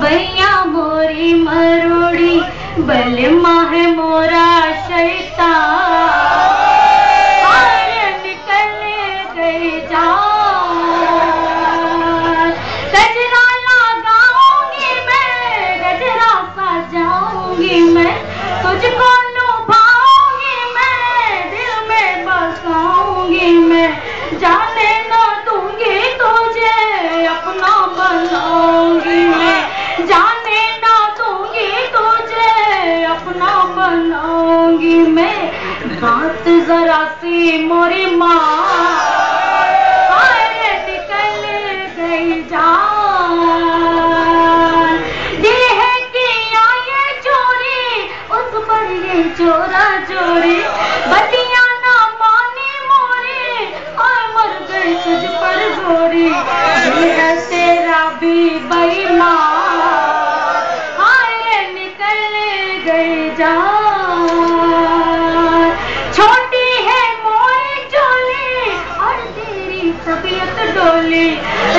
भैया मोरी मरोड़ी बलमा है मोरा शैतान निकल गई जान। गजरा लगाऊंगी मैं, गजरा सजाऊंगी मैं, तुझको लुभाऊंगी मैं, दिल में बसाऊंगी मैं, जाने ना दूंगी तुझे अपना बनाऊंगी मैं, जाने ना दूंगी तुझे अपना बनाऊंगी मैं। बात जरा सी मोरी माँ निकल गई जान। दिल है किया ये चोरी उस पर ये चोरा चोरी, बतिया ना मानी मोरी और मर गई तुझ पर गोरी। दिल है तेरा भी बेईमान निकल गई जान। छोटी है मोरी चोली और तेरी तबीयत डोली,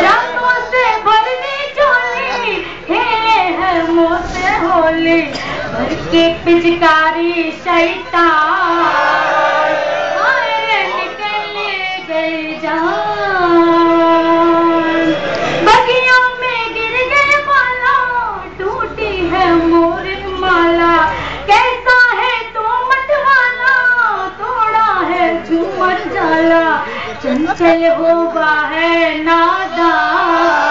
रंगों से भरनी चोली, खेले है मुँह से होली, भर के पिचकारी शैतान निकल गई जान। बगिया में गिर गए माला, टूटी है मोर माला, कैसा है तू मतवाला, तोड़ा है झूमर झाला, चंचल हुआ है नादान।